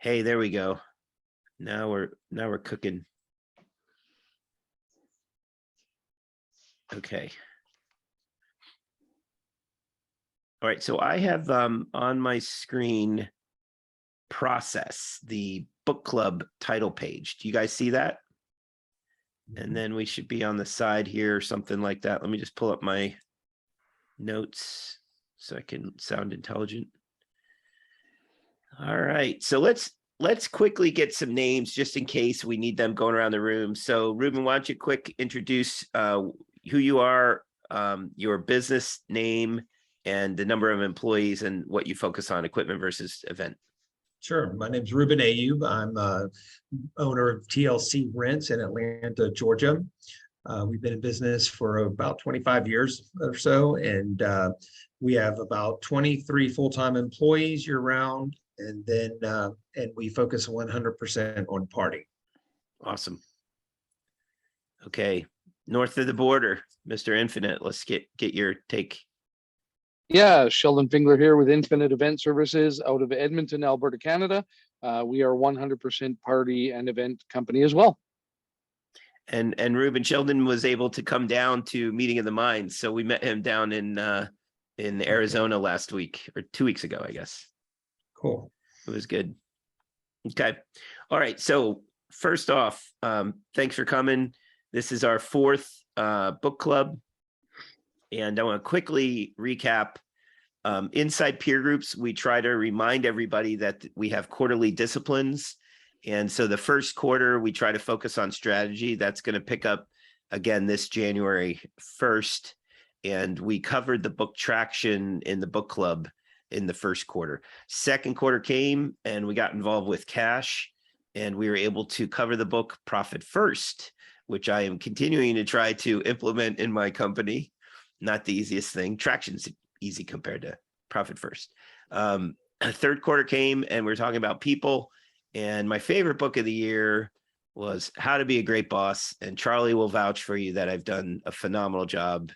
Hey, there we go. Now we're cooking. Okay. All right, so I have on my screen Process, the book club title page. Do you guys see that? And then we should be on the side here or something like that. Let me just pull up my notes so I can sound intelligent. All right, so let's quickly get some names just in case we need them going around the room. So Ruben, why don't you quick introduce who you are, your business name, and the number of employees and what you focus on, equipment versus event. Sure. My name's Ruben Ayub. I'm owner of TLC Rents in Atlanta, Georgia. We've been in business for about 25 years or so, and we have about 23 full-time employees year-round, and then and we focus 100% on party. Awesome. Okay, north of the border, Mr. Infinite. Let's get your take. Yeah, Sheldon Fingler here with Infinite Event Services out of Edmonton, Alberta, Canada. We are 100% party and event company as well. And Ruben, Sheldon was able to come down to Meeting of the Minds, so we met him down in Arizona last week or 2 weeks ago, I guess. Cool. It was good. Okay. All right. So first off, thanks for coming. This is our fourth book club. And I want to quickly recap. Inside peer groups, we try to remind everybody that we have quarterly disciplines. And so the first quarter, we try to focus on strategy. That's going to pick up again this January 1st. And we covered the book traction in the book club in the first quarter. Second quarter came and we got involved with cash, and we were able to cover the book Profit First, which I am continuing to try to implement in my company. Not the easiest thing. Traction's easy compared to Profit First. Third quarter came and we're talking about people. And my favorite book of the year was How to Be a Great Boss. And Charlie will vouch for you that I've done a phenomenal job.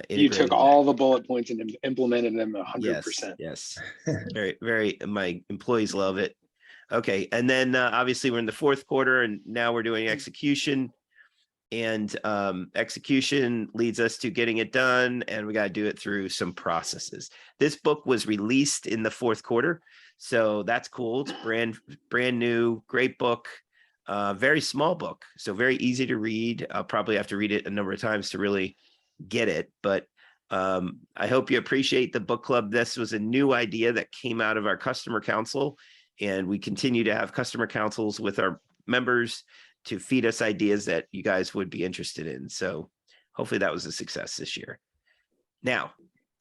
You took all the bullet points and implemented them 100%. Yes. Very, my employees love it. Okay. And then obviously we're in the fourth quarter and now we're doing execution. And execution leads us to getting it done, and we got to do it through some processes. This book was released in the fourth quarter, so that's cool. It's brand new, great book, very small book, so very easy to read. I'll probably have to read it a number of times to really get it, but I hope you appreciate the book club. This was a new idea that came out of our customer council, and we continue to have customer councils with our members to feed us ideas that you guys would be interested in. So hopefully that was a success this year. Now,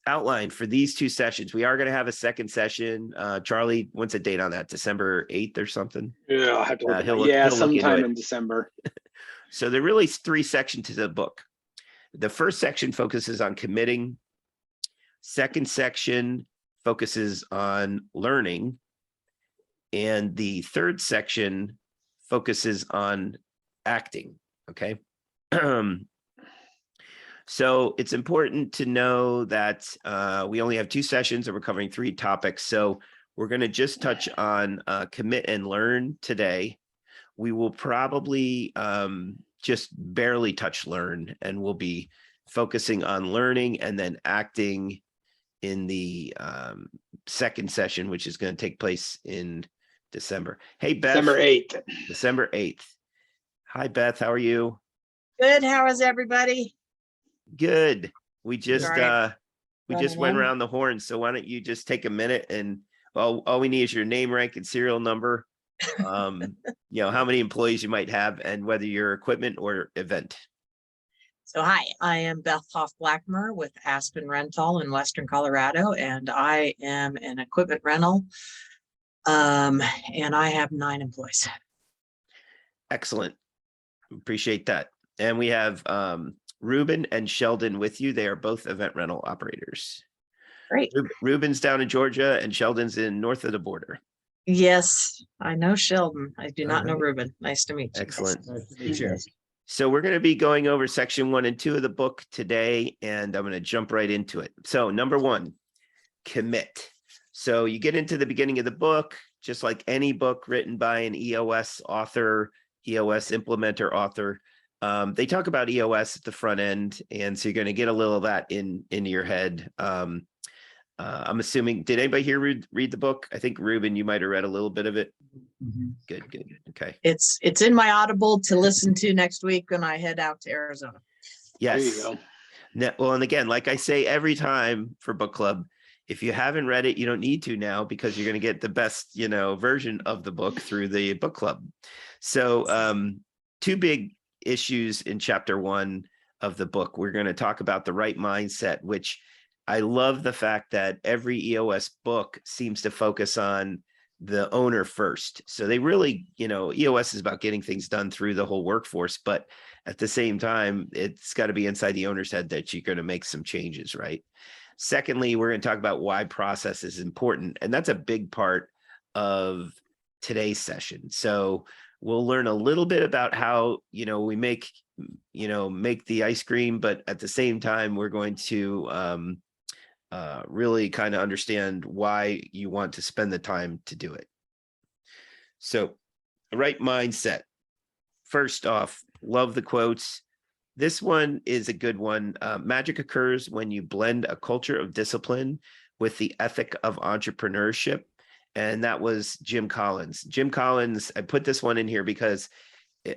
outline for these two sessions. We are going to have a second session. Charlie, what's the date on that? December 8th or something? Yeah, I'll have to look sometime in December. So there are really three sections to the book. The first section focuses on committing. Second section focuses on learning. And the third section focuses on acting. Okay. So it's important to know that we only have two sessions and we're covering three topics. So we're going to just touch on commit and learn today. We will probably just barely touch learn, and we'll be focusing on learning and then acting in the second session, which is going to take place in December. Hey, Beth. December 8th. Hi, Beth. How are you? Good. How is everybody? Good. We just went around the horn. So why don't you just take a minute, and all we need is your name, rank, and serial number. You know, how many employees you might have and whether you're equipment or event. So hi, I am Beth Hoff-Blackmer with Aspen Rental in Western Colorado, and I am an equipment rental. And I have 9 employees. Excellent. Appreciate that. And we have Ruben and Sheldon with you. They are both event rental operators. Great. Ruben's down in Georgia and Sheldon's in north of the border. Yes, I know Sheldon. I do not know Ruben. Nice to meet you. Excellent. Nice to meet you. So we're going to be going over section 1 and 2 of the book today, and I'm going to jump right into it. So number 1, commit. So you get into the beginning of the book, just like any book written by an EOS author, EOS implementer author. They talk about EOS at the front end, and so you're going to get a little of that into your head. I'm assuming, did anybody here read the book? I think Ruben, you might have read a little bit of it. Mhm. Good. Okay. It's in my Audible to listen to next week when I head out to Arizona. Yes. There you go. Well, and again, like I say every time for book club, if you haven't read it, you don't need to now, because you're going to get the best, version of the book through the book club. So, two big issues in chapter 1 of the book. We're going to talk about the right mindset, which I love the fact that every EOS book seems to focus on the owner first. So they really, EOS is about getting things done through the whole workforce, but at the same time, it's got to be inside the owner's head that you're going to make some changes, right? Secondly, we're going to talk about why process is important. And that's a big part of today's session. So we'll learn a little bit about how, we make the ice cream, but at the same time, we're going to really kind of understand why you want to spend the time to do it. So the right mindset. First off, love the quotes. This one is a good one. Magic occurs when you blend a culture of discipline with the ethic of entrepreneurship. And that was Jim Collins. Jim Collins, I put this one in here because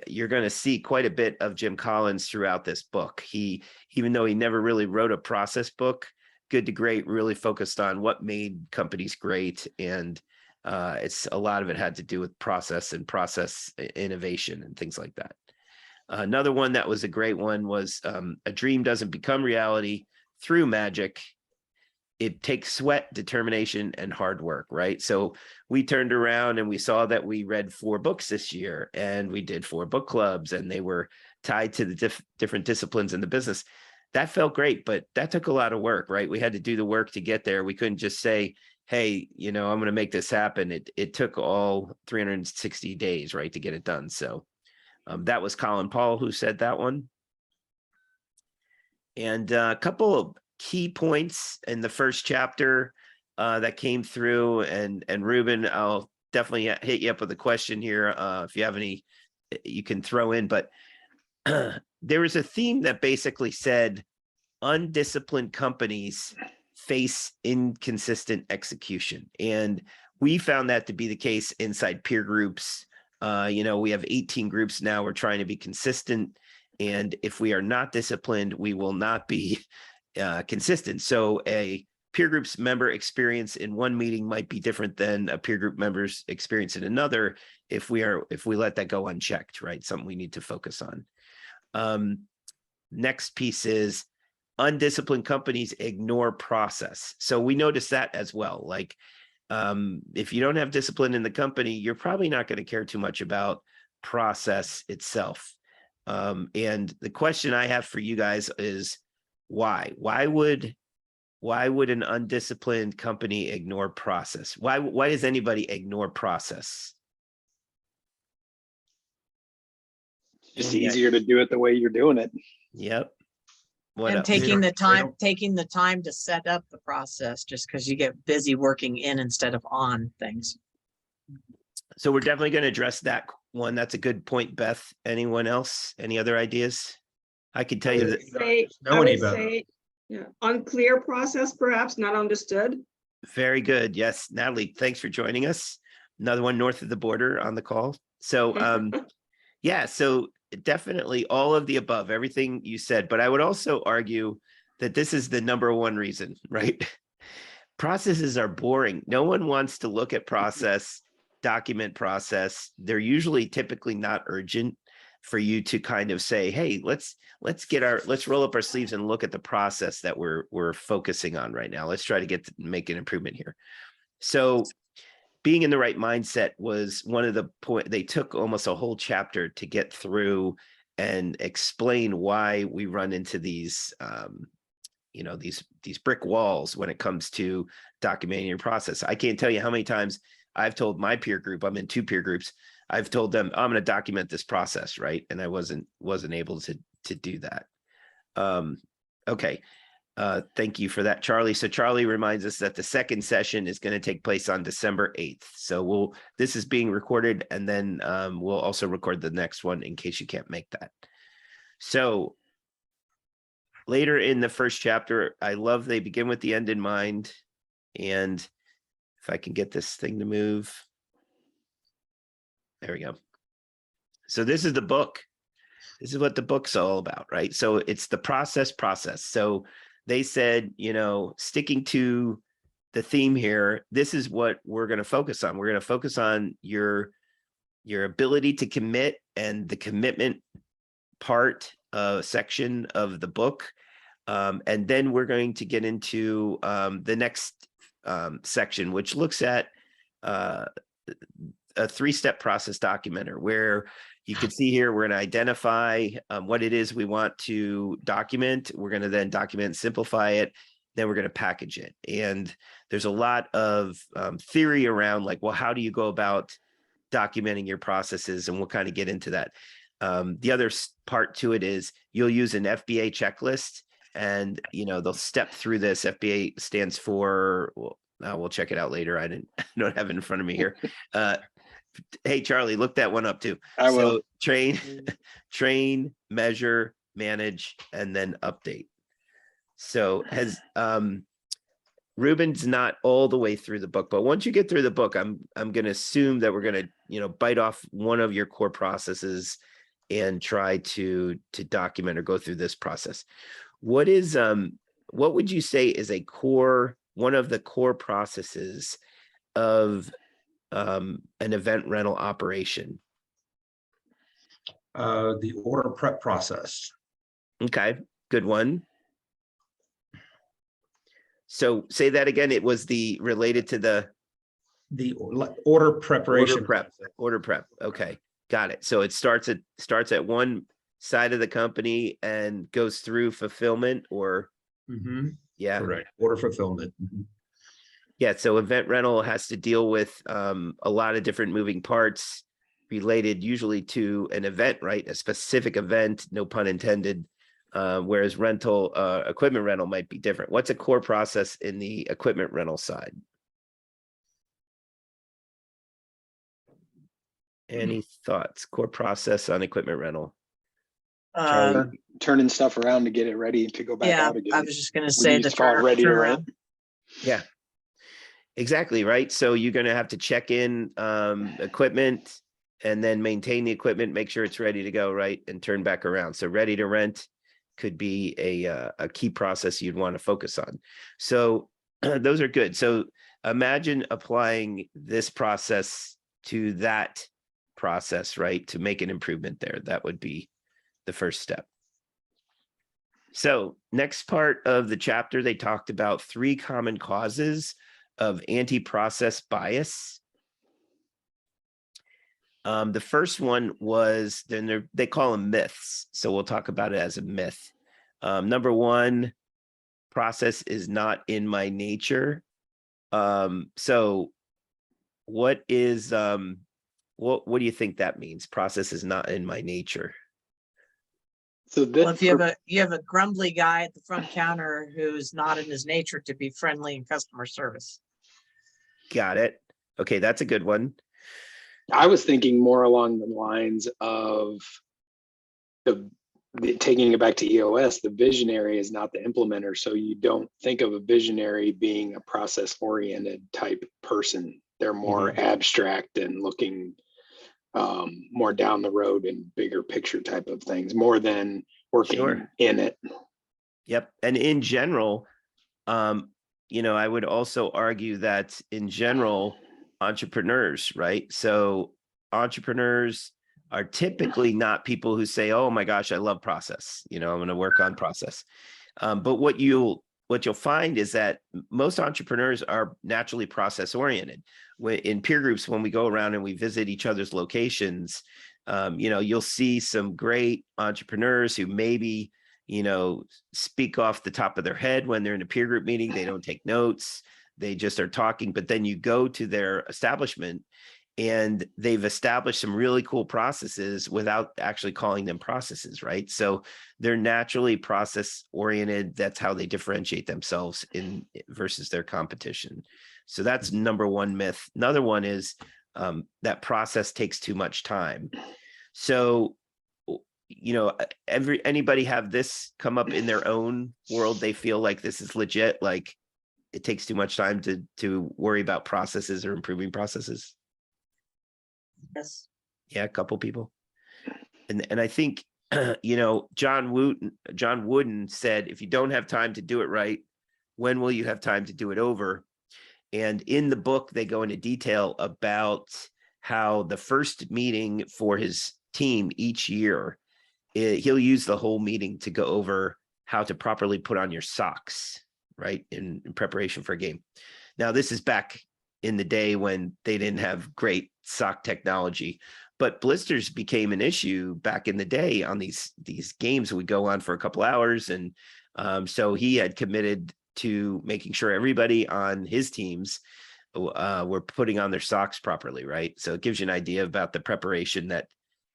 you're going to see quite a bit of Jim Collins throughout this book. He, even though he never really wrote a process book, Good to Great really focused on what made companies great. And it's a lot of it had to do with process and process innovation and things like that. Another one that was a great one was a dream doesn't become reality through magic. It takes sweat, determination, and hard work, right? So we turned around and we saw that we read 4 books this year, and we did 4 book clubs, and they were tied to the different disciplines in the business. That felt great, but that took a lot of work, right? We had to do the work to get there. We couldn't just say, hey, I'm going to make this happen. It took all 360 days, right, to get it done. So that was Colin Paul who said that one. And a couple of key points in the first chapter that came through, and Ruben, I'll definitely hit you up with a question here. If you have any, you can throw in, but there was a theme that basically said undisciplined companies face inconsistent execution. And we found that to be the case inside peer groups. We have 18 groups now. We're trying to be consistent. And if we are not disciplined, we will not be consistent. So a peer group's member experience in one meeting might be different than a peer group member's experience in another if we let that go unchecked, right? Something we need to focus on. Next piece is undisciplined companies ignore process. So we noticed that as well. Like if you don't have discipline in the company, you're probably not going to care too much about process itself. And the question I have for you guys is why? Why would an undisciplined company ignore process? Why does anybody ignore process? Just easier to do it the way you're doing it. Yep. What And else? taking the time to set up the process, just because you get busy working in instead of on things. So we're definitely going to address that one. That's a good point, Beth. Anyone else? Any other ideas? I could tell you that. Know any better. Yeah, unclear process, perhaps not understood. Very good. Yes, Natalie, thanks for joining us. Another one north of the border on the call. So yeah, so definitely all of the above, everything you said, but I would also argue that this is the number one reason, right? Processes are boring. No one wants to look at process, document process. They're usually typically not urgent for you to kind of say, hey, let's roll up our sleeves and look at the process that we're focusing on right now. Let's try to make an improvement here. So being in the right mindset was one of the point. They took almost a whole chapter to get through and explain why we run into these, these brick walls when it comes to documenting your process. I can't tell you how many times I've told my peer group, I'm in 2 peer groups, I've told them I'm going to document this process, right? And I wasn't able to do that. Okay. Thank you for that, Charlie. So Charlie reminds us that the second session is going to take place on December 8th. So this is being recorded, and then we'll also record the next one in case you can't make that. So later in the first chapter, I love they begin with the end in mind. And if I can get this thing to move. There we go. So this is the book. This is what the book's all about, right? So it's the process. So they said, sticking to the theme here, this is what we're going to focus on. We're going to focus on your ability to commit and the commitment section of the book. And then we're going to get into the next section, which looks at a 3-step process documenter, where you can see here, we're going to identify what it is we want to document. We're going to then document and simplify it. Then we're going to package it. And there's a lot of theory around like, well, how do you go about documenting your processes? And we'll kind of get into that. The other part to it is you'll use an FBA checklist, and, they'll step through this. FBA stands for, we'll check it out later. I don't have it in front of me here. Hey, Charlie, look that one up too. I will. So train, measure, manage, and then update. So Ruben's not all the way through the book, but once you get through the book, I'm going to assume that we're going to, bite off one of your core processes and try to document or go through this process. What would you say is one of the core processes of an event rental operation? The order prep process. Okay, good one. So say that again. It was related to the order preparation. Order prep. Okay, got it. So it starts at one side of the company and goes through fulfillment, or yeah, correct. Order fulfillment. Yeah, so event rental has to deal with a lot of different moving parts related usually to an event, right? A specific event, no pun intended. Whereas equipment rental might be different. What's a core process in the equipment rental side? Any thoughts? Core process on equipment rental? Turning stuff around to get it ready to go back out again. I was just going to say used to call it ready to rent. Yeah, exactly. Right. So you're going to have to check in equipment and then maintain the equipment, make sure it's ready to go, right, and turn back around. So ready to rent could be a key process you'd want to focus on. So those are good. So imagine applying this process to that process, right, to make an improvement there. That would be the first step. So next part of the chapter, they talked about 3 common causes of anti-process bias. The first one was, they call them myths. So we'll talk about it as a myth. Number 1, process is not in my nature. So what is, what do you think that means? Process is not in my nature. So if you have a grumbly guy at the front counter who's not in his nature to be friendly in customer service. Got it. Okay, that's a good one. I was thinking more along the lines of taking it back to EOS, the visionary is not the implementer. So you don't think of a visionary being a process-oriented type person. They're more abstract and looking more down the road and bigger picture type of things, more than working in it. Yep. And in general, I would also argue that in general, entrepreneurs, right? So entrepreneurs are typically not people who say, oh my gosh, I love process. I'm going to work on process. But what you'll find is that most entrepreneurs are naturally process oriented. In peer groups, when we go around and we visit each other's locations, you'll see some great entrepreneurs who maybe, speak off the top of their head when they're in a peer group meeting. They don't take notes. They just are talking. But then you go to their establishment and they've established some really cool processes without actually calling them processes, right? So they're naturally process oriented. That's how they differentiate themselves in versus their competition. So that's number one myth. Another one is that process takes too much time. So, you know, anybody have this come up in their own world? They feel like this is legit, like it takes too much time to worry about processes or improving processes. Yes. Yeah, a couple people. And I think, you know, John Wooden said, if you don't have time to do it right, when will you have time to do it over? And in the book, they go into detail about how the first meeting for his team each year, he'll use the whole meeting to go over how to properly put on your socks, right, in preparation for a game. Now, this is back in the day when they didn't have great sock technology, but blisters became an issue back in the day on these games that would go on for a couple hours. And so he had committed to making sure everybody on his teams were putting on their socks properly, right? So it gives you an idea about the preparation,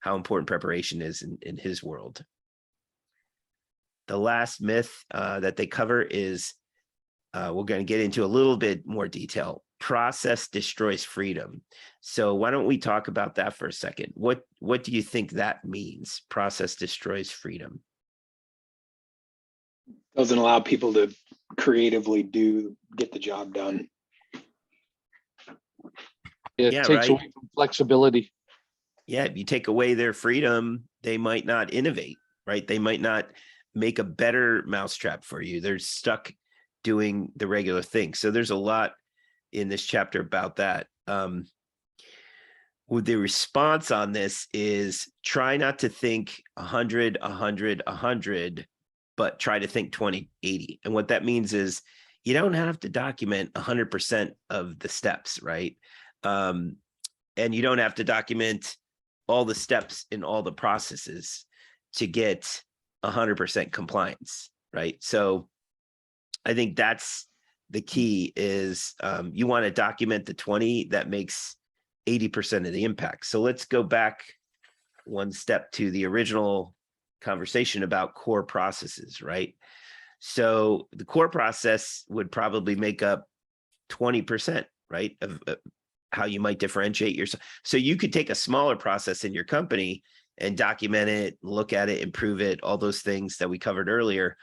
how important preparation is in his world. The last myth that they cover is, we're going to get into a little bit more detail. Process destroys freedom. So why don't we talk about that for a second? What do you think that means? Process destroys freedom. Doesn't allow people to creatively get the job done. It Yeah, takes right. away from flexibility. Yeah, if you take away their freedom, they might not innovate, right? They might not make a better mousetrap for you. They're stuck doing the regular thing. So there's a lot in this chapter about that. The response on this is try not to think 100, 100, 100, but try to think 20, 80. And what that means is you don't have to document 100% of the steps, right? And you don't have to document all the steps in all the processes to get 100% compliance, right? So I think that's the key is you want to document the 20 that makes 80% of the impact. So let's go back one step to the original conversation about core processes, right? So the core process would probably make up 20%, right, of how you might differentiate yourself. So you could take a smaller process in your company and document it, look at it, improve it, all those things that we covered earlier.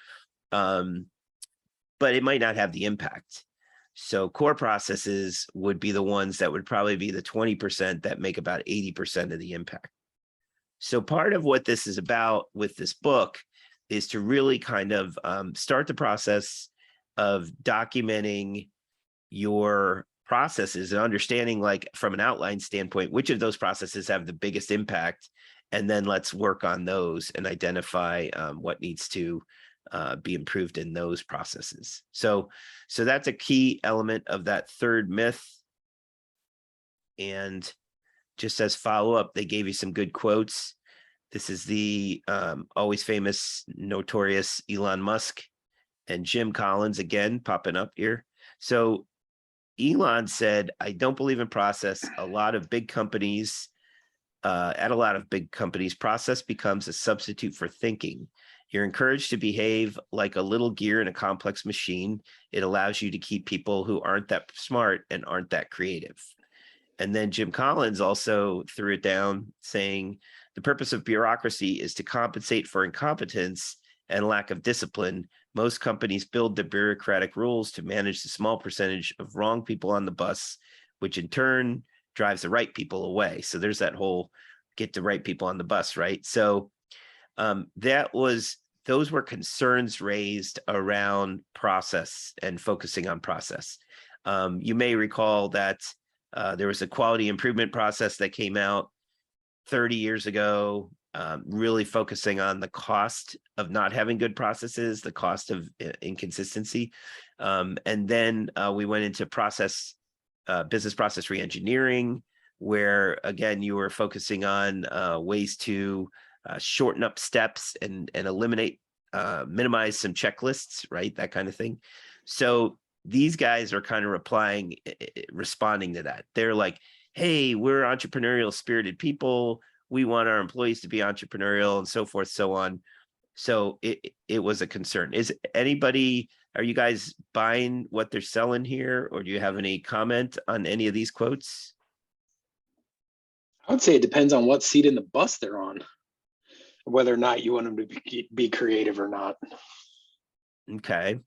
But it might not have the impact. So core processes would be the ones that would probably be the 20% that make about 80% of the impact. So part of what this is about with this book is to really kind of start the process of documenting your processes and understanding, like from an outline standpoint, which of those processes have the biggest impact. And then let's work on those and identify what needs to be improved in those processes. So that's a key element of that third myth. And just as follow-up, they gave you some good quotes. This is the always famous, notorious Elon Musk and Jim Collins again popping up here. So Elon said, I don't believe in process. At a lot of big companies, process becomes a substitute for thinking. You're encouraged to behave like a little gear in a complex machine. It allows you to keep people who aren't that smart and aren't that creative. And then Jim Collins also threw it down saying, the purpose of bureaucracy is to compensate for incompetence and lack of discipline. Most companies build the bureaucratic rules to manage the small percentage of wrong people on the bus, which in turn drives the right people away. So there's that whole get the right people on the bus, right? So those were concerns raised around process and focusing on process. You may recall that there was a quality improvement process that came out 30 years ago, really focusing on the cost of not having good processes, the cost of inconsistency. And then we went into business process reengineering, where again, you were focusing on ways to shorten up steps and eliminate, minimize some checklists, right? That kind of thing. So these guys are kind of responding to that. They're like, hey, we're entrepreneurial spirited people. We want our employees to be entrepreneurial and so forth, so on. So it was a concern. Are you guys buying what they're selling here? Or do you have any comment on any of these quotes? I would say it depends on what seat in the bus they're on, whether or not you want them to be creative or not. Okay.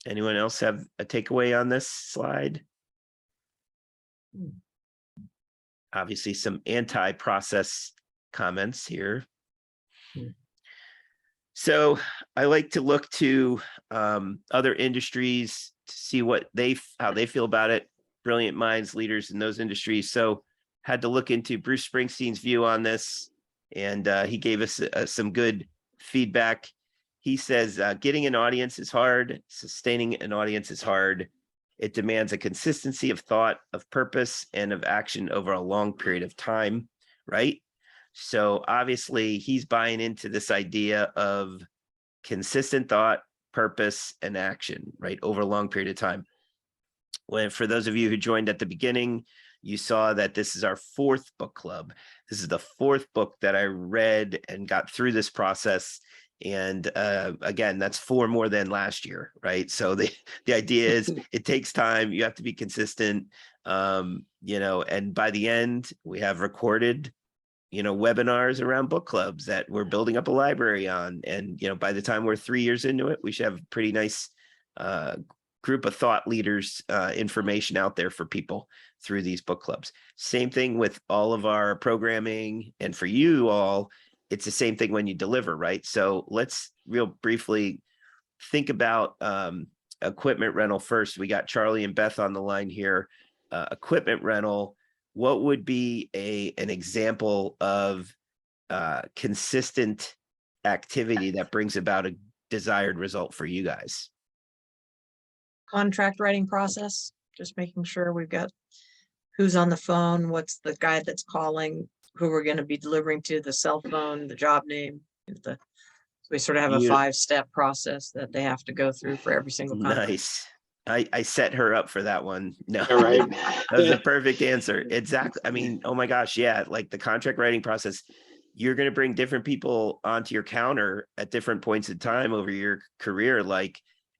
Anyone else have a takeaway on this slide? Obviously, some anti-process comments here. So I like to look to other industries to see how they feel about it. Brilliant minds, leaders in those industries. So had to look into Bruce Springsteen's view on this, and he gave us some good feedback. He says, getting an audience is hard. Sustaining an audience is hard. It demands a consistency of thought, of purpose, and of action over a long period of time, right? So obviously he's buying into this idea of consistent thought, purpose, and action, right, over a long period of time. When, for those of you who joined at the beginning, you saw that this is our 4th book club. This is the 4th book that I read and got through this process. And again, that's 4 more than last year, right? So the idea is it takes time. You have to be consistent, and by the end, we have recorded webinars around book clubs that we're building up a library on. And, by the time we're 3 years into it, we should have a pretty nice group of thought leaders, information out there for people through these book clubs. Same thing with all of our programming. And for you all, it's the same thing when you deliver, right? So let's real briefly think about equipment rental first. We got Charlie and Beth on the line here. Equipment rental, what would be an example of consistent activity that brings about a desired result for you guys? Contract writing process, just making sure we've got who's on the phone, what's the guy that's calling, who we're going to be delivering to, the cell phone, the job name. We sort of have a 5-step process that they have to go through for every single contract. Nice. I set her up for that one. No, All right. That was the perfect answer. Exactly. I mean, oh my gosh, yeah, like the contract writing process, you're going to bring different people onto your counter at different points in time over your career,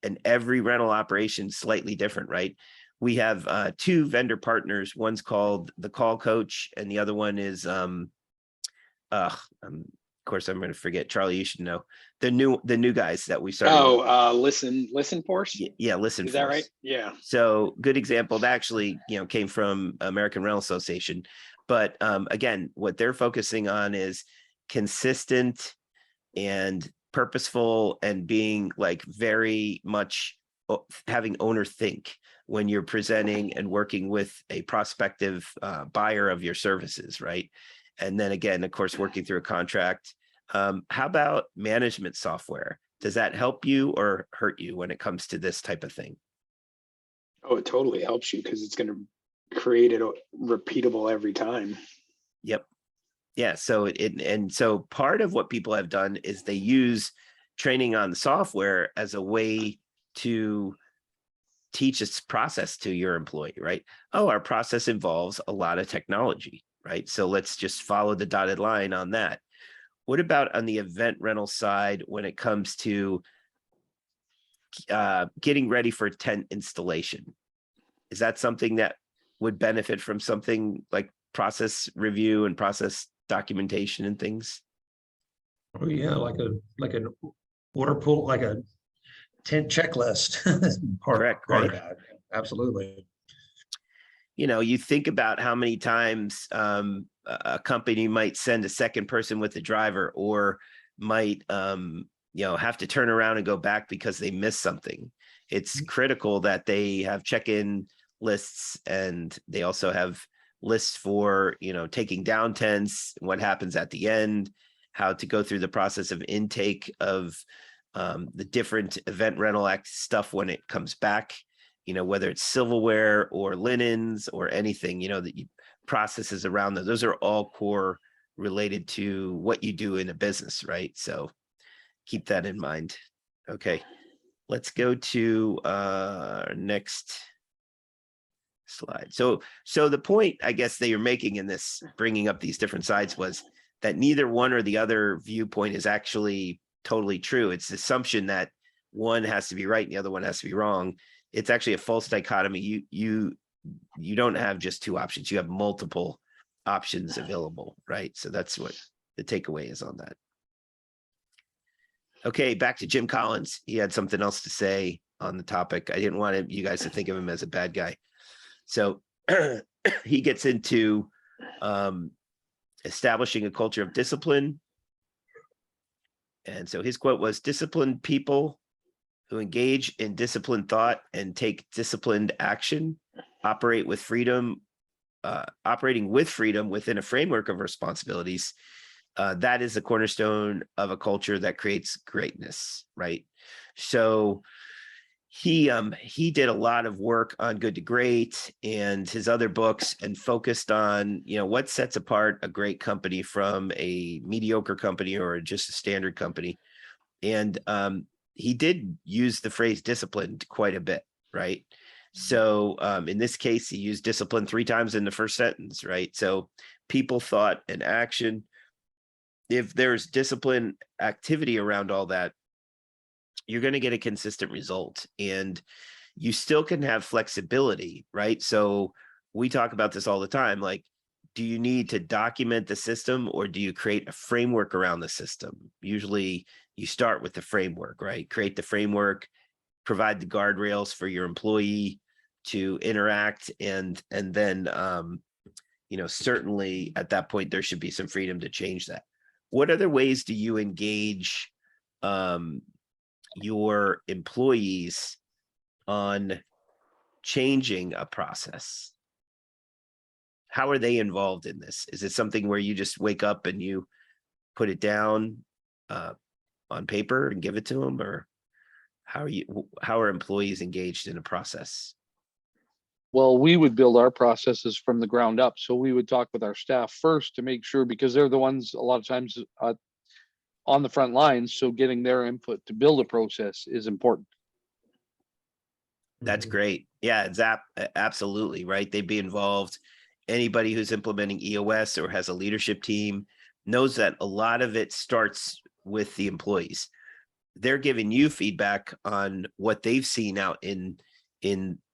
and every rental operation is slightly different, right? We have 2 vendor partners. One's called the Call Coach, and the other one is of course I'm going to forget. Charlie, you should know the new guys that we started. Listen Force. Yeah, Listen Is Force. that right? Yeah. So good example. That actually came from American Rental Association. But again, what they're focusing on is consistent and purposeful, and being very much having owner think when you're presenting and working with a prospective buyer of your services, right? And then again, of course, working through a contract. How about management software? Does that help you or hurt you when it comes to this type of thing? Oh, it totally helps you because it's going to create it repeatable every time. Yep. Yeah. So so part of what people have done is they use training on the software as a way to teach its process to your employee, right? Oh, our process involves a lot of technology, right? So let's just follow the dotted line on that. What about on the event rental side when it comes to getting ready for tent installation? Is that something that would benefit from something like process review and process documentation and things? Oh yeah, like an order pool, like a tent checklist. Correct, part right? of that. Absolutely. You think about how many times a company might send a second person with the driver, or might have to turn around and go back because they missed something. It's critical that they have check-in lists, and they also have lists for taking down tents, what happens at the end, how to go through the process of intake of the different event rental act stuff when it comes back, whether it's silverware or linens or anything, that you processes around those. Those are all core related to what you do in a business, right? So keep that in mind. Okay, let's go to next slide. So the point, I guess, that you're making in this, bringing up these different sides, was that neither one or the other viewpoint is actually totally true. It's the assumption that one has to be right and the other one has to be wrong. It's actually a false dichotomy. You don't have just two options. You have multiple options available, right? So that's what the takeaway is on that. Okay, back to Jim Collins. He had something else to say on the topic. I didn't want you guys to think of him as a bad guy. So he gets into establishing a culture of discipline. And so his quote was, "Disciplined people who engage in disciplined thought and take disciplined action operating with freedom within a framework of responsibilities. That is the cornerstone of a culture that creates greatness," right? So he did a lot of work on Good to Great and his other books, and focused on, what sets apart a great company from a mediocre company or just a standard company. And he did use the phrase disciplined quite a bit, right? So in this case, he used discipline 3 times in the first sentence, right? So people, thought, and action. If there's discipline activity around all that, you're going to get a consistent result, and you still can have flexibility, right? So we talk about this all the time. Like, do you need to document the system, or do you create a framework around the system? Usually you start with the framework, right? Create the framework, provide the guardrails for your employee to interact. And then, certainly at that point, there should be some freedom to change that. What other ways do you engage your employees on changing a process? How are they involved in this? Is it something where you just wake up and you put it down on paper and give it to them, or how are employees engaged in a process? Well, we would build our processes from the ground up. So we would talk with our staff first to make sure, because they're the ones a lot of times on the front lines. So getting their input to build a process is important. That's great. Yeah, it's absolutely right. They'd be involved. Anybody who's implementing EOS or has a leadership team knows that a lot of it starts with the employees. They're giving you feedback on what they've seen out in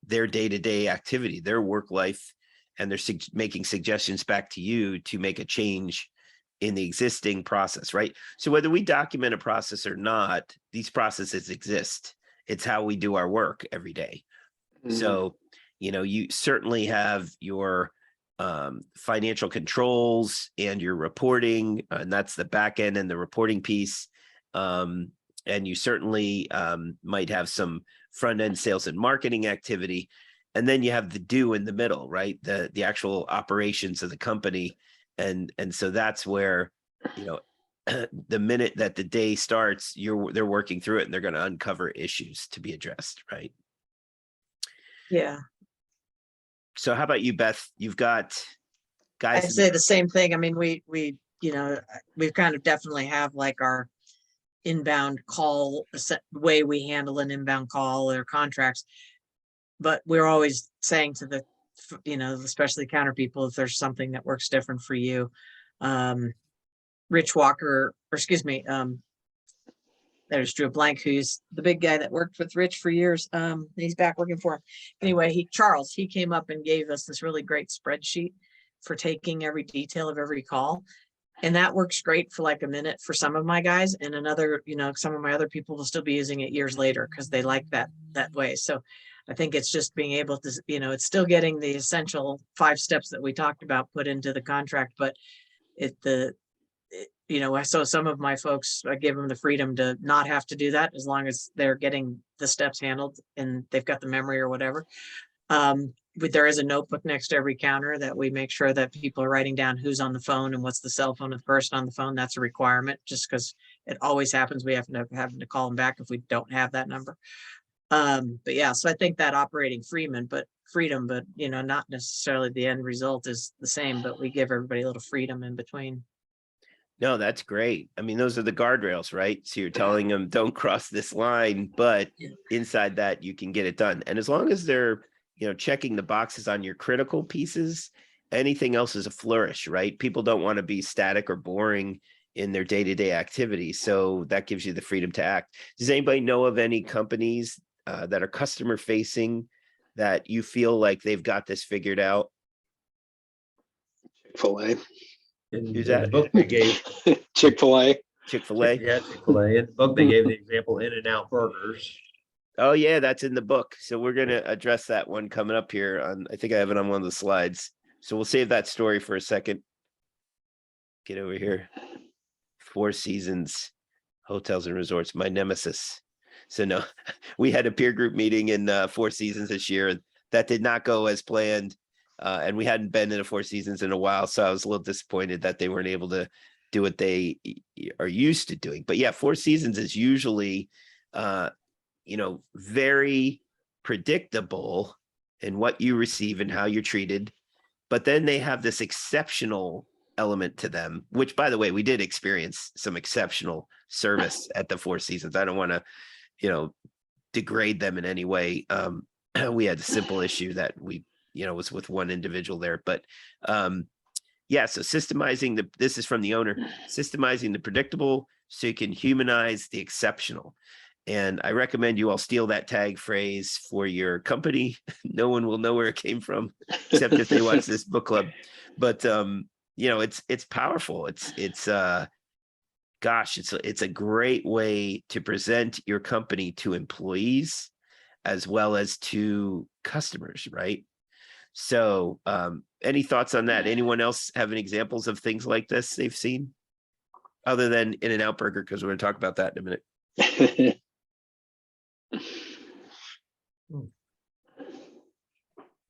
their day-to-day activity, their work life, and they're making suggestions back to you to make a change in the existing process, right? So whether we document a process or not, these processes exist. It's how we do our work every day. Mhm. So, you certainly have your financial controls and your reporting, and that's the back end and the reporting piece. And you certainly might have some front end sales and marketing activity. And then you have the do in the middle, right? The actual operations of the company. And so that's where, the minute that the day starts, they're working through it, and they're going to uncover issues to be addressed, right? Yeah, So how about you, Beth? You've got guys. I'd say the same thing. I mean, we've kind of definitely have like our inbound call, way we handle an inbound call or contracts. But we're always saying to the, especially counter people, if there's something that works different for you. Rich Walker, or excuse me, I just drew a blank, who's the big guy that worked with Rich for years. He's back working for him. Anyway, Charles, he came up and gave us this really great spreadsheet for taking every detail of every call. And that works great for like a minute for some of my guys, and another, some of my other people will still be using it years later because they like that way. So I think it's just being able to, it's still getting the essential 5 steps that we talked about put into the contract, but so some of my folks, I give them the freedom to not have to do that as long as they're getting the steps handled and they've got the memory or whatever. But there is a notebook next to every counter that we make sure that people are writing down who's on the phone and what's the cell phone of the person on the phone. That's a requirement, just because it always happens. We have to call them back if we don't have that number. But yeah, so I think that operating freedom, but not necessarily the end result is the same, but we give everybody a little freedom in between. No, that's great. I mean, those are the guardrails, right? So you're telling them, don't cross this line, but inside that you can get it done. And as long as they're checking the boxes on your critical pieces. Anything else is a flourish, right? People don't want to be static or boring in their day-to-day activities. So that gives you the freedom to act. Does anybody know of any companies that are customer facing that you feel like they've got this figured out? Chick-fil-A. In Who's the that? book they gave, Chick-fil-A. Chick-fil-A? yeah, Chick-fil-A. In the book they gave the example In-N-Out Burgers. Oh yeah, that's in the book. So we're going to address that one coming up here on, I think I have it on one of the slides. So we'll save that story for a second. Get over here. Four Seasons Hotels and Resorts, my nemesis. So no, we had a peer group meeting in Four Seasons this year. That did not go as planned. And we hadn't been in a Four Seasons in a while. So I was a little disappointed that they weren't able to do what they are used to doing. But yeah, Four Seasons is usually, very predictable in what you receive and how you're treated. But then they have this exceptional element to them, which, by the way, we did experience some exceptional service at the Four Seasons. I don't want to, degrade them in any way. We had a simple issue that we, was with one individual there, but yeah, so this is from the owner, systemizing the predictable so you can humanize the exceptional. And I recommend you all steal that tag phrase for your company. No one will know where it came from, except if they watch this book club. But it's powerful. It's a great way to present your company to employees as well as to customers, right? So any thoughts on that? Anyone else have any examples of things like this they've seen? Other than In-N-Out Burger, because we're going to talk about that in a minute.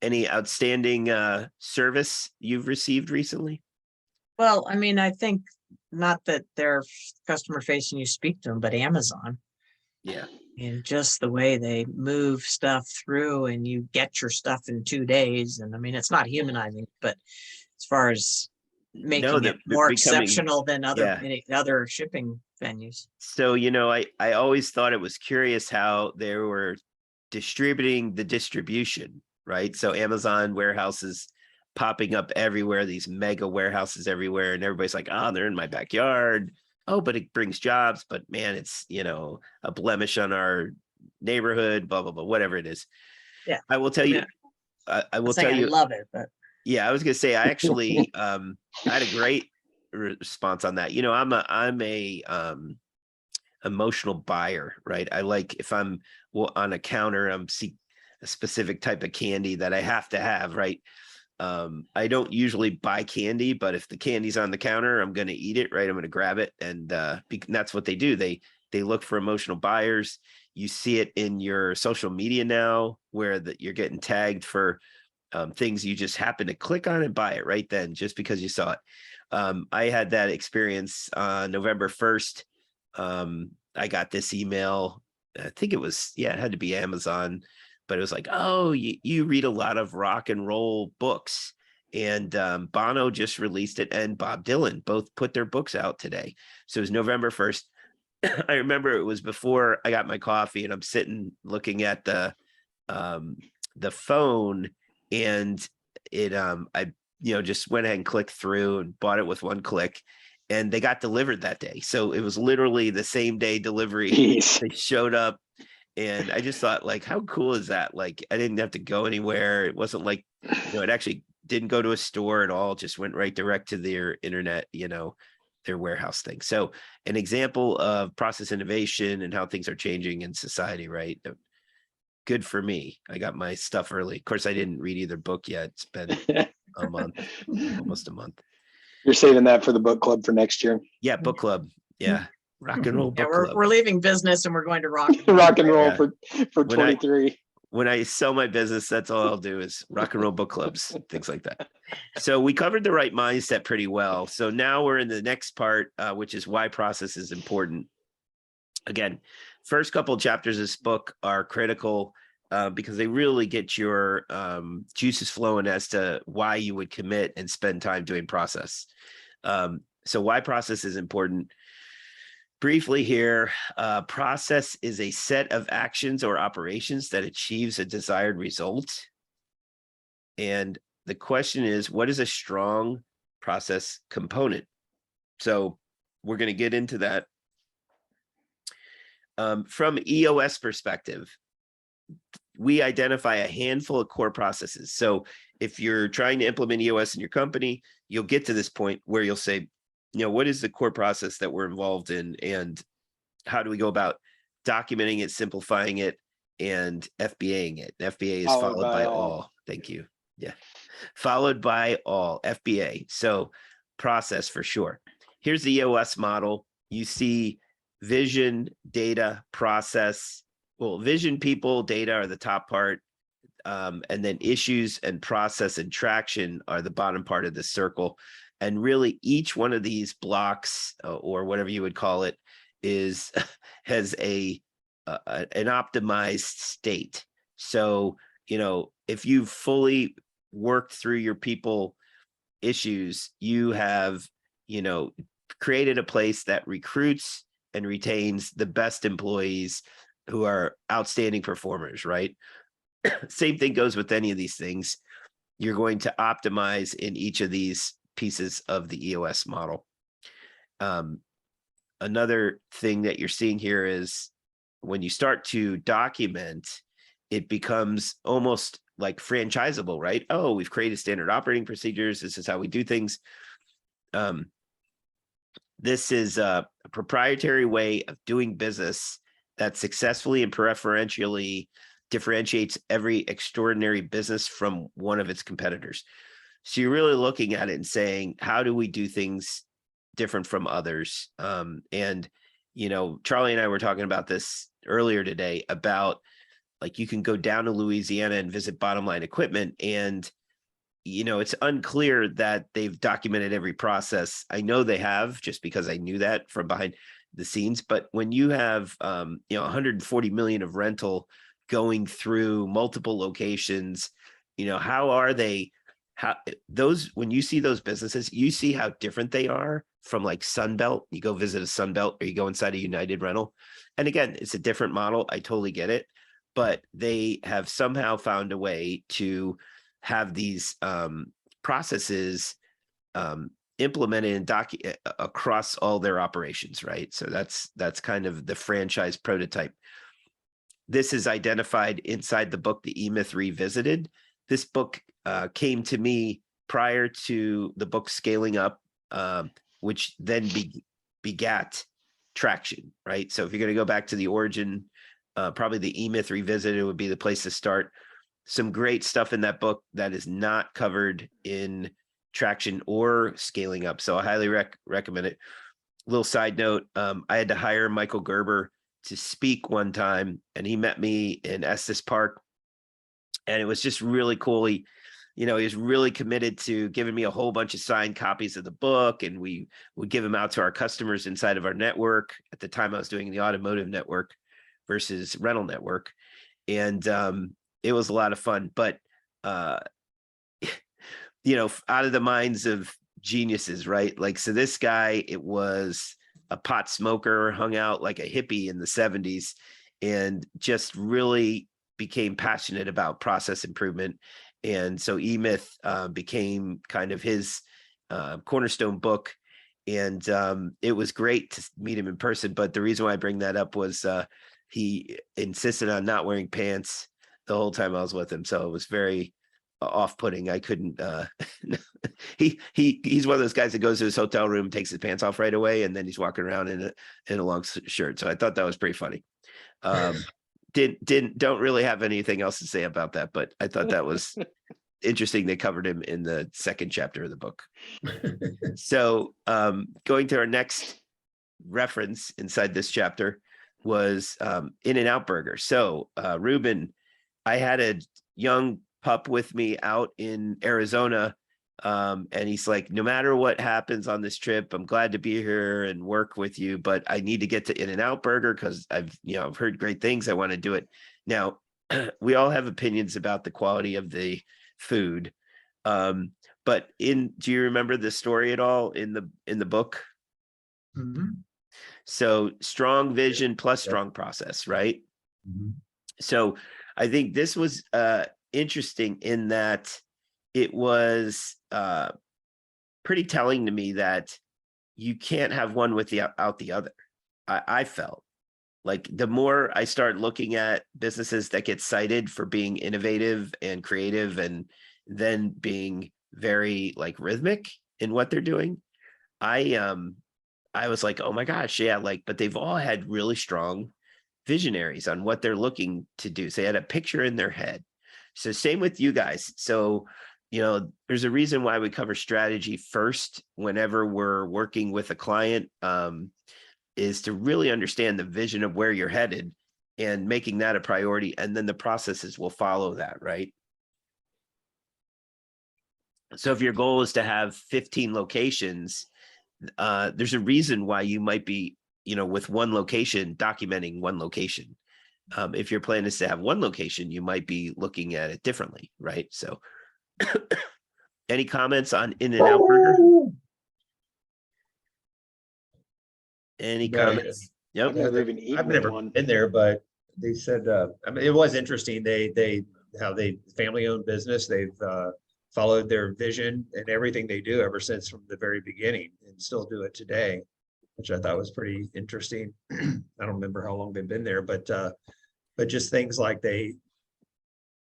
Any outstanding service you've received recently? Well, I mean, I think not that they're customer facing, you speak to them, but Amazon. Yeah. And just the way they move stuff through and you get your stuff in 2 days. And I mean, it's not humanizing, but as far as making they're it more becoming- exceptional than yeah. other shipping venues. So, I always thought it was curious how they were distributing the distribution, right? So Amazon warehouses popping up everywhere, these mega warehouses everywhere, and everybody's like, oh, they're in my backyard. Oh, but it brings jobs, but man, it's, a blemish on our neighborhood, blah, blah, blah, whatever it is. Yeah. I will tell you, Yeah. I will tell you, I love it, but yeah, I was gonna say I actually I had a great response on that. I'm a emotional buyer, right? I like if I'm on a counter, I'm seek a specific type of candy that I have to have, right? I don't usually buy candy, but if the candy's on the counter, I'm going to eat it, right? I'm going to grab it. And that's what they do. They look for emotional buyers. You see it in your social media now where you're getting tagged for things you just happen to click on and buy it right then, just because you saw it. I had that experience on November 1st. I got this email. I think it had to be Amazon, but it was like, oh, you read a lot of rock and roll books. And Bono just released it, and Bob Dylan both put their books out today. So it was November 1st. I remember it was before I got my coffee, and I'm sitting looking at the phone, and it I just went ahead and clicked through and bought it with one click, and they got delivered that day. So it was literally the same day delivery. Jeez. They showed up. And I just thought, like, how cool is that? Like, I didn't have to go anywhere. It wasn't like, it actually didn't go to a store at all. Just went right direct to their internet, their warehouse thing. So an example of process innovation and how things are changing in society, right? Good for me. I got my stuff early. Of course, I didn't read either book yet. It's been a month, almost a month. You're saving that for the book club for next year. Yeah, book club. Yeah. Rock and roll book club. we're leaving business and we're going to rock. Rock and roll Yeah. for 23. When I sell my business, that's all I'll do is rock and roll book clubs, things like that. So we covered the right mindset pretty well. So now we're in the next part, which is why process is important. Again, first couple of chapters of this book are critical because they really get your juices flowing as to why you would commit and spend time doing process. So why process is important. Briefly here, process is a set of actions or operations that achieves a desired result. And the question is, what is a strong process component? So we're going to get into that. From EOS perspective, we identify a handful of core processes. So if you're trying to implement EOS in your company, you'll get to this point where you'll say, what is the core process that we're involved in, and how do we go about documenting it, simplifying it, and FBAing it? FBA is followed by all. Thank you. Yeah. Followed by all, FBA. So process for sure. Here's the EOS model. You see vision, data, process. Well, vision, people, data are the top part. And then issues and process and traction are the bottom part of the circle. And really each one of these blocks, or whatever you would call it, has an optimized state. So, if you've fully worked through your people issues, you have, created a place that recruits and retains the best employees who are outstanding performers, right? Same thing goes with any of these things. You're going to optimize in each of these pieces of the EOS model. Another thing that you're seeing here is when you start to document, it becomes almost like franchisable, right? Oh, we've created standard operating procedures. This is how we do things. This is a proprietary way of doing business that successfully and preferentially differentiates every extraordinary business from one of its competitors. So you're really looking at it and saying, how do we do things different from others? And, Charlie and I were talking about this earlier today about, like, you can go down to Louisiana and visit Bottom Line Equipment, and it's unclear that they've documented every process. I know they have, just because I knew that from behind the scenes. But when you have 140 million of rental going through multiple locations, how are they? When you see those businesses, you see how different they are from like Sunbelt. You go visit a Sunbelt, or you go inside a United rental, and again, it's a different model. I totally get it, but they have somehow found a way to have these processes implemented and across all their operations, right? So that's kind of the franchise prototype. This is identified inside the book, The E-Myth Revisited. This book came to me prior to the book Scaling Up, which then begat Traction, right? So if you're going to go back to the origin, probably the E-Myth Revisited would be the place to start. Some great stuff in that book that is not covered in Traction or Scaling Up. So I highly recommend it. Little side note, I had to hire Michael Gerber to speak one time, and he met me in Estes Park, and it was just really cool. He was really committed to giving me a whole bunch of signed copies of the book, and we would give them out to our customers inside of our network. At the time, I was doing the automotive network versus rental network, and it was a lot of fun. But out of the minds of geniuses, right? Like, so this guy, it was a pot smoker, hung out like a hippie in the 70s, and just really became passionate about process improvement. And so E-Myth became kind of his cornerstone book. And it was great to meet him in person. But the reason why I bring that up was he insisted on not wearing pants the whole time I was with him. So it was very off-putting. I couldn't he's one of those guys that goes to his hotel room, takes his pants off right away, and then he's walking around in a long shirt. So I thought that was pretty funny. Don't really have anything else to say about that, but I thought that was interesting. They covered him in the second chapter of the book. So going to our next reference inside this chapter was In-N-Out Burger. So Ruben, I had a young pup with me out in Arizona, and he's like, no matter what happens on this trip, I'm glad to be here and work with you, but I need to get to In-N-Out Burger because I've heard great things. I want to do it. Now, we all have opinions about the quality of the food, but do you remember the story at all in the book? Mm-hmm. So strong vision plus strong process, right? Mm-hmm. So I think this was interesting in that it was pretty telling to me that you can't have one without the other. I felt like the more I start looking at businesses that get cited for being innovative and creative and then being very like rhythmic in what they're doing, I was like, oh my gosh, yeah, like, but they've all had really strong visionaries on what they're looking to do. So they had a picture in their head. So same with you guys. So, you know, there's a reason why we cover strategy first whenever we're working with a client, is to really understand the vision of where you're headed and making that a priority. And then the processes will follow that, right? So if your goal is to have 15 locations, there's a reason why you might be, you know, with one location, documenting one location. If your plan is to have one location, you might be looking at it differently, right? So any comments on In-N-Out Burger? Any No, comments? Yep. I've never even eaten I've never one. been there, but they said, I mean, it was interesting. They family-owned business. They've followed their vision and everything they do ever since from the very beginning and still do it today, which I thought was pretty interesting. I don't remember how long they've been there, but just things like they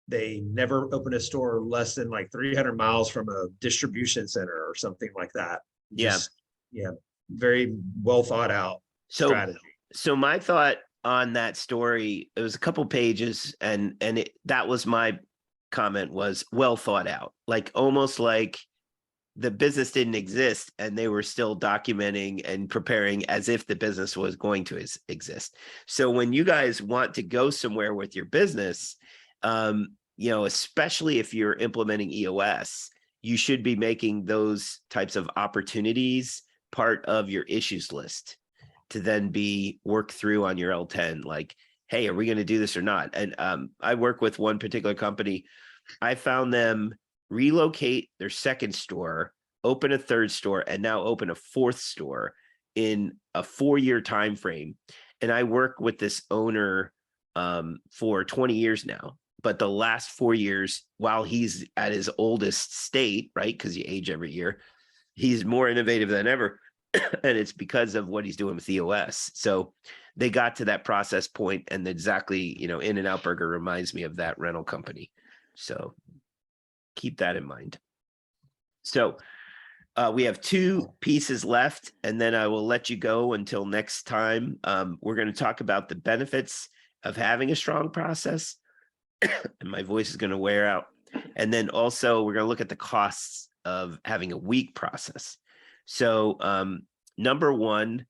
never open a store less than like 300 miles from a distribution center or something like that. Just, yeah, very well thought out strategy. So my thought on that story, it was a couple pages, and that was my comment, was well thought out, like almost like the business didn't exist and they were still documenting and preparing as if the business was going to exist. So when you guys want to go somewhere with your business, you know, especially if you're implementing EOS, you should be making those types of opportunities part of your issues list to then be worked through on your L10. Like, hey, are we going to do this or not? And I work with one particular company. I found them relocate their second store, open a third store, and now open a fourth store in a 4-year time frame. And I work with this owner for 20 years now. But the last 4 years, while he's at his oldest state, right, because you age every year, he's more innovative than ever. And it's because of what he's doing with EOS. So they got to that process point, and exactly, you know, In-N-Out Burger reminds me of that rental company. So keep that in mind. So we have 2 pieces left, and then I will let you go until next time. We're going to talk about the benefits of having a strong process, and my voice is going to wear out. And then also we're going to look at the costs of having a weak process. So number one,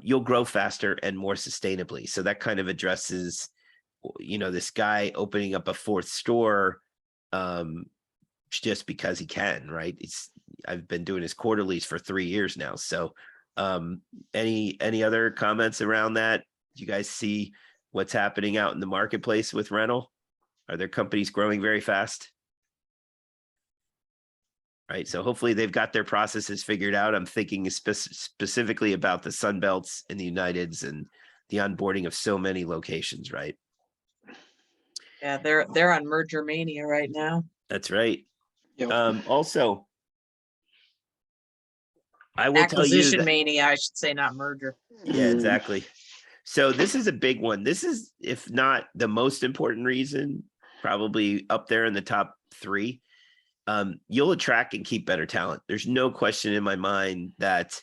you'll grow faster and more sustainably. So that kind of addresses, you know, this guy opening up a 4th store just because he can, right? I've been doing his quarterlies for 3 years now. So any other comments around that? Do you guys see what's happening out in the marketplace with rental? Are there companies growing very fast? Right. So hopefully they've got their processes figured out. I'm thinking specifically about the Sunbelts and the Uniteds and the onboarding of so many locations, right? Yeah, they're on merger mania right now. That's right. Yep. Also, I will tell you Acquisition that, mania, I should say, not merger. yeah, exactly. So this is a big one. This is, if not the most important reason, probably up there in the top 3. You'll attract and keep better talent. There's no question in my mind that,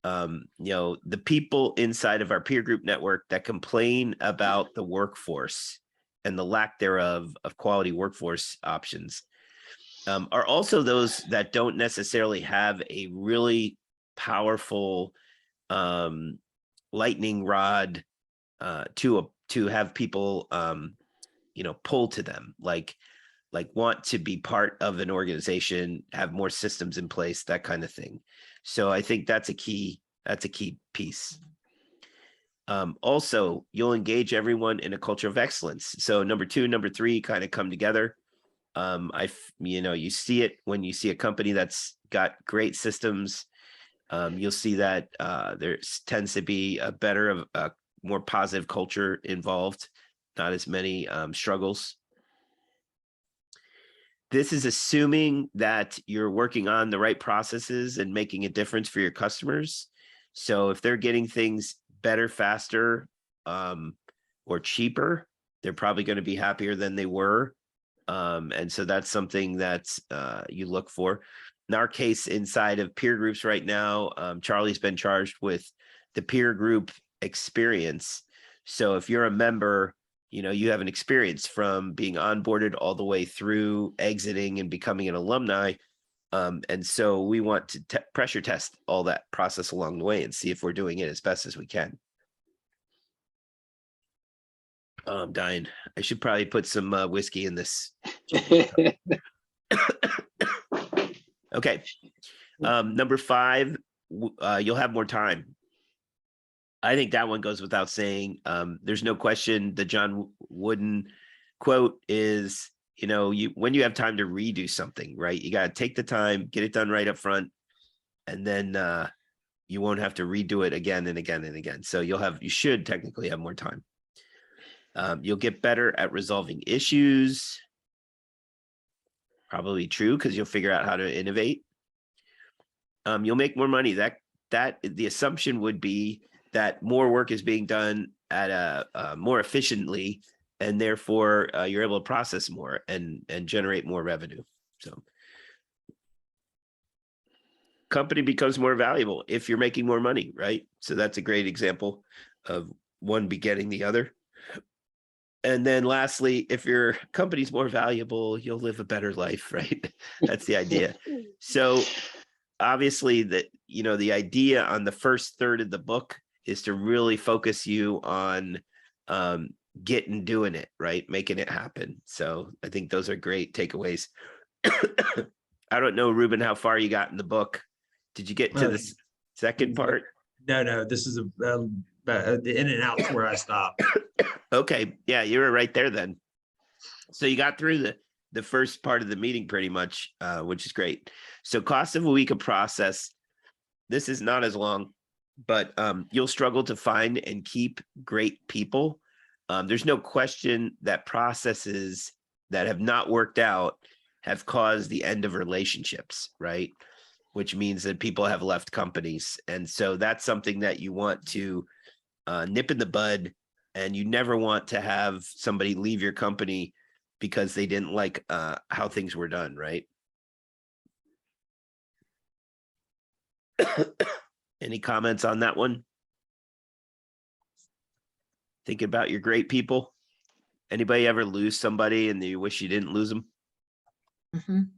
you know, the people inside of our peer group network that complain about the workforce and the lack thereof of quality workforce options are also those that don't necessarily have a really powerful lightning rod to have people, you know, pull to them, like want to be part of an organization, have more systems in place, that kind of thing. So I think that's a key piece. Also, you'll engage everyone in a culture of excellence. So number 2, number 3 kind of come together. You know, you see it when you see a company that's got great systems. You'll see that there tends to be a more positive culture involved, not as many struggles. This is assuming that you're working on the right processes and making a difference for your customers. So if they're getting things better, faster, or cheaper, they're probably going to be happier than they were. And so that's something that you look for. In our case, inside of peer groups right now, Charlie's been charged with the peer group experience. So if you're a member, you have an experience from being onboarded all the way through exiting and becoming an alumni. And so we want to pressure test all that process along the way and see if we're doing it as best as we can. Oh, I'm dying. I should probably put some whiskey in this. Okay. Number 5, you'll have more time. I think that one goes without saying. There's no question the John Wooden quote is, when you have time to redo something, right? You got to take the time, get it done right up front, and then you won't have to redo it again and again and again. So you should technically have more time. You'll get better at resolving issues. Probably true, because you'll figure out how to innovate. You'll make more money. That the assumption would be that more work is being done at a more efficiently, and therefore you're able to process more and generate more revenue. So company becomes more valuable if you're making more money, right? So that's a great example of one begetting the other. And then lastly, if your company's more valuable, you'll live a better life, right? That's the idea. So obviously the idea on the first third of the book is to really focus you on getting doing it, right? Making it happen. So I think those are great takeaways. I don't know, Ruben, how far you got in the book. Did you get to the second part? No, this is the in and out's where I stopped. Okay. Yeah, you were right there then. So you got through the first part of the meeting pretty much, which is great. So cost of a week of process. This is not as long, but you'll struggle to find and keep great people. There's no question that processes that have not worked out have caused the end of relationships, right? Which means that people have left companies. And so that's something that you want to nip in the bud, and you never want to have somebody leave your company because they didn't like how things were done, right? Any comments on that one? Think about your great people. Anybody ever lose somebody and you wish you didn't lose them? Mhm.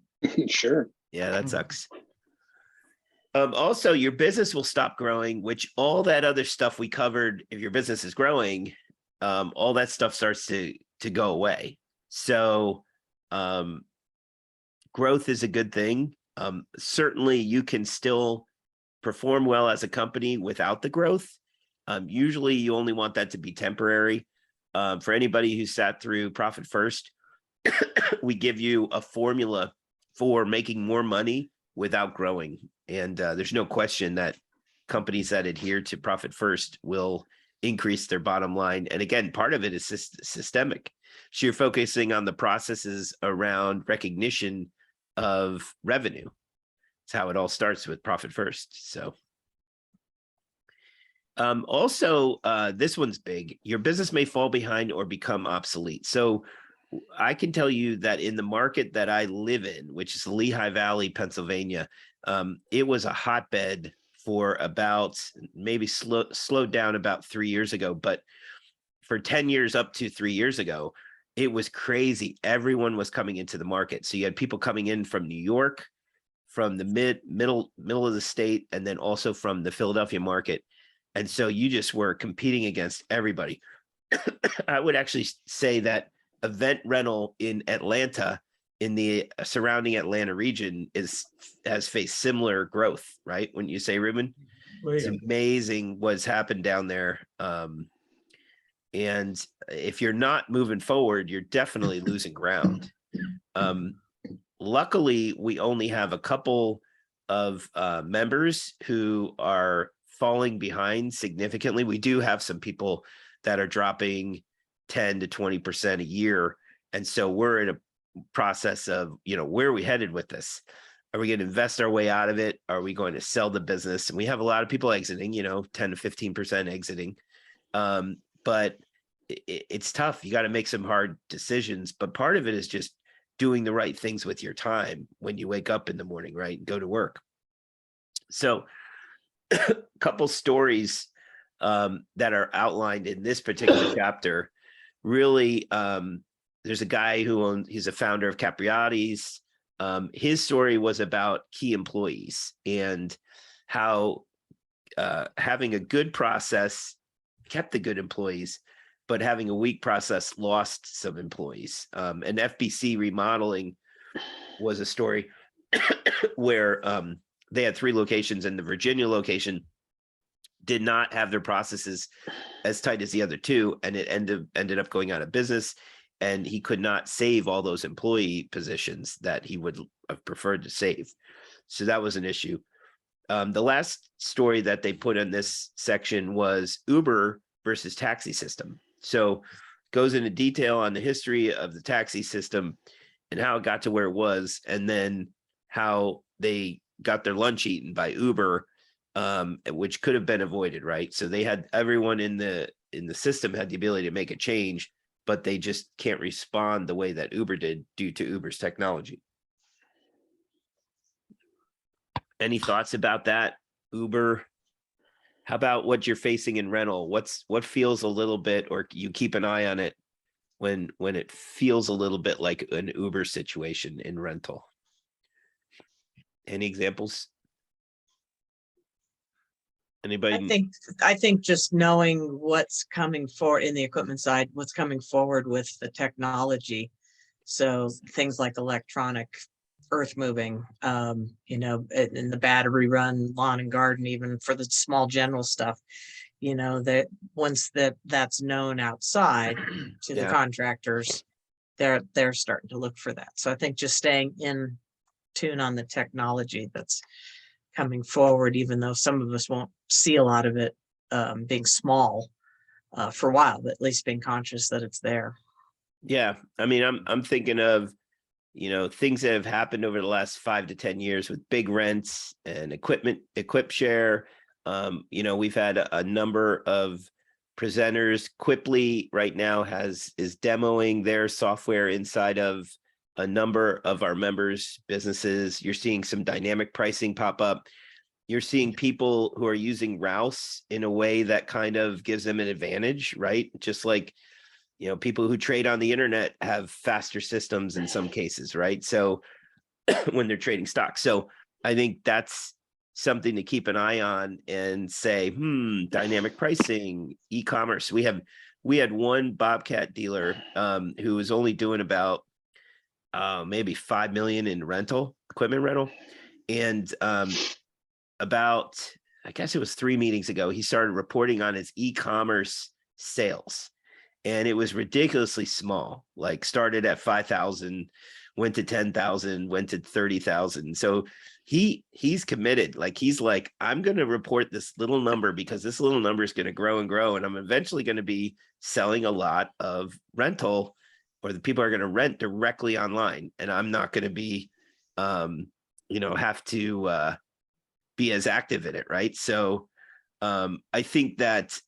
Sure. Yeah, that sucks. Also, your business will stop growing, which all that other stuff we covered, if your business is growing, all that stuff starts to go away. So growth is a good thing. Certainly you can still perform well as a company without the growth. Usually you only want that to be temporary. For anybody who sat through Profit First, we give you a formula for making more money without growing. And there's no question that companies that adhere to Profit First will increase their bottom line. And again, part of it is systemic. So you're focusing on the processes around recognition of revenue. It's how it all starts with Profit First. So also, this one's big. Your business may fall behind or become obsolete. So I can tell you that in the market that I live in, which is Lehigh Valley, Pennsylvania, it was a hotbed for about maybe slowed down about 3 years ago. But for 10 years up to 3 years ago, it was crazy. Everyone was coming into the market. So you had people coming in from New York, from the middle of the state, and then also from the Philadelphia market. And so you just were competing against everybody. I would actually say that event rental in Atlanta, in the surrounding Atlanta region, has faced similar growth, right? When you say, Ruben, it's amazing what's happened down there. And if you're not moving forward, you're definitely losing ground. Luckily, we only have a couple of members who are falling behind significantly. We do have some people that are dropping 10 to 20% a year. And so we're in process of, where are we headed with this? Are we going to invest our way out of it? Are we going to sell the business? And we have a lot of people exiting, 10 to 15% exiting. But it's tough. You got to make some hard decisions. But part of it is just doing the right things with your time when you wake up in the morning, right? And go to work. So a couple stories that are outlined in this particular chapter. Really, there's a guy he's a founder of Capriati's. His story was about key employees and how having a good process kept the good employees, but having a weak process lost some employees. And FBC remodeling was a story where they had 3 locations, and the Virginia location did not have their processes as tight as the other 2, and it ended up going out of business, and he could not save all those employee positions that he would have preferred to save. So that was an issue. The last story that they put in this section was Uber versus taxi system. So goes into detail on the history of the taxi system and how it got to where it was, and then how they got their lunch eaten by Uber, which could have been avoided, right? So they had everyone in the system had the ability to make a change, but they just can't respond the way that Uber did due to Uber's technology. Any thoughts about that? Uber, how about what you're facing in rental? What feels a little bit, or you keep an eye on it when it feels a little bit like an Uber situation in rental? Any examples? Anybody? I think just knowing what's coming forward in the equipment side, what's coming forward with the technology. So things like electronic earth moving, in the battery run lawn and garden, even for the small general stuff, that once that's known outside to the contractors, they're starting to look for that. So I think just staying in tune on the technology that's coming forward, even though some of us won't see a lot of it being small for a while, but at least being conscious that it's there. Yeah. I mean, I'm thinking of, things that have happened over the last 5 to 10 years with big rents and equip share. We've had a number of presenters. Quiply right now is demoing their software inside of a number of our members' businesses. You're seeing some dynamic pricing pop up. You're seeing people who are using Rouse in a way that kind of gives them an advantage, right? Just like, people who trade on the internet have faster systems in some cases, right? So when they're trading stocks. So I think that's something to keep an eye on and say, dynamic pricing, e-commerce. We had one Bobcat dealer who was only doing about maybe 5 million in equipment rental. And about, I guess it was 3 meetings ago, he started reporting on his e-commerce sales. And it was ridiculously small, like started at 5,000, went to 10,000, went to 30,000. So he's committed. Like, he's like, I'm going to report this little number because this little number is going to grow and grow. And I'm eventually going to be selling a lot of rental, or the people are going to rent directly online. And I'm not going to be, have to be as active in it. Right. So I think that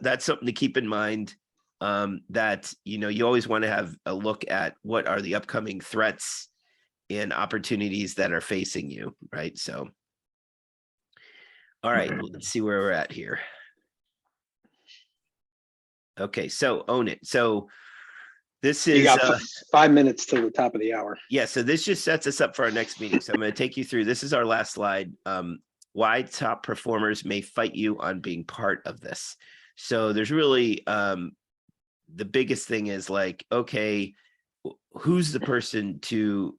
that's something to keep in mind, that, you always want to have a look at what are the upcoming threats and opportunities that are facing you. Right. So, all right, let's see where we're at here. Okay. So own it. So this is You got 5 minutes to the top of the hour. Yeah. So this just sets us up for our next meeting. So I'm going to take you through, this is our last slide. Why top performers may fight you on being part of this. So there's really, the biggest thing is like, okay, who's the person to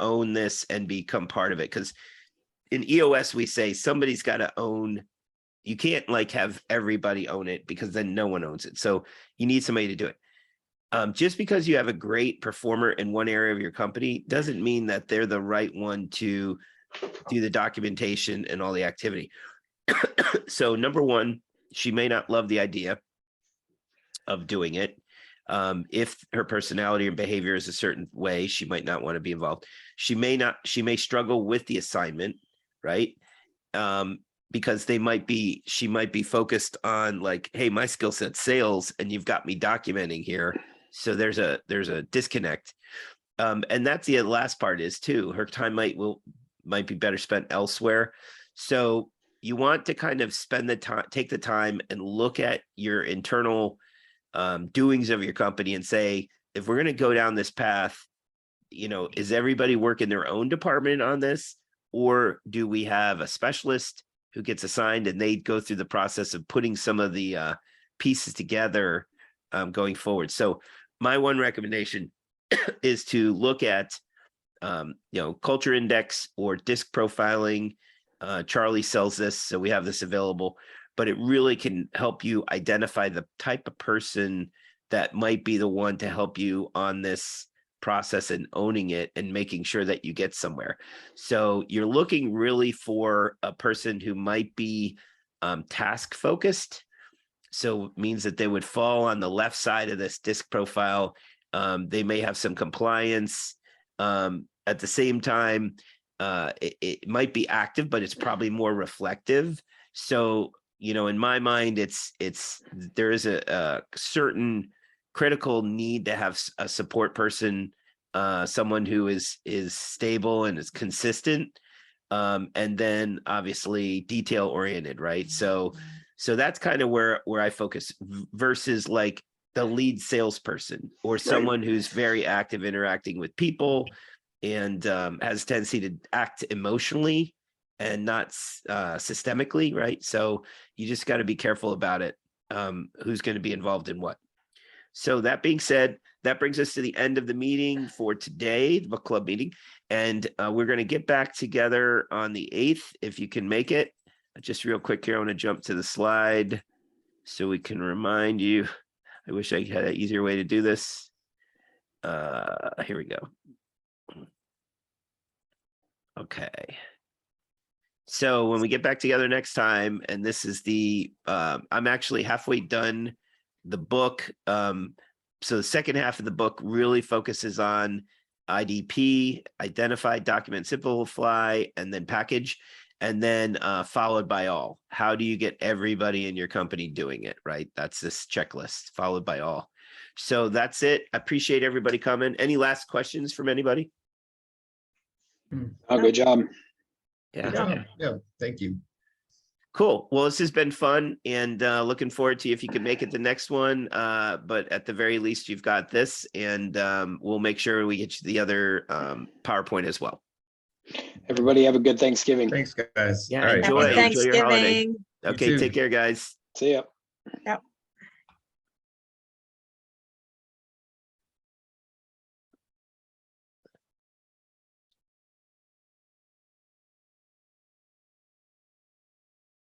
own this and become part of it? Because in EOS, we say somebody's got to own. You can't like have everybody own it, because then no one owns it. So you need somebody to do it. Just because you have a great performer in one area of your company doesn't mean that they're the right one to do the documentation and all the activity. So number one, she may not love the idea of doing it. If her personality or behavior is a certain way, she might not want to be involved. She may struggle with the assignment, right? Because she might be focused on like, hey, my skill set's sales and you've got me documenting here. So there's a disconnect. And that's the last part is too, her time might be better spent elsewhere. So you want to kind of take the time and look at your internal doings of your company and say, if we're going to go down this path, is everybody working their own department on this? Or do we have a specialist who gets assigned and they go through the process of putting some of the pieces together going forward? So my one recommendation is to look at, culture index or disc profiling. Charlie sells this, so we have this available, but it really can help you identify the type of person that might be the one to help you on this process and owning it and making sure that you get somewhere. So you're looking really for a person who might be task focused. So it means that they would fall on the left side of this disc profile. They may have some compliance. At the same time, it might be active, but it's probably more reflective. So, in my mind, there is a certain critical need to have a support person, someone who is stable and is consistent, and then obviously detail oriented, right? So that's kind of where I focus versus like the lead salesperson or someone who's very active interacting with people and has a tendency to act emotionally and not systemically, right? So you just got to be careful about it, who's going to be involved in what. So that being said, that brings us to the end of the meeting for today, the book club meeting. And we're going to get back together on the 8th, if you can make it. Just real quick here, I want to jump to the slide so we can remind you. I wish I had an easier way to do this. Here we go. Okay. So when we get back together next time, and this is I'm actually halfway done the book. So the second half of the book really focuses on IDP, identify, document, simplify, and then package, and then followed by all. How do you get everybody in your company doing it, right? That's this checklist, followed by all. So that's it. I appreciate everybody coming. Any last questions from anybody? Oh, good job. Yeah. Yeah, thank you. Cool. Well, this has been fun and looking forward to if you can make it the next one. But at the very least, you've got this, and we'll make sure we get you the other PowerPoint as well. Everybody have a good Thanksgiving. Thanks, guys. Yeah, All right, enjoy bye now. your holiday. Thanksgiving. Okay, too. take care, guys. See ya. Yep.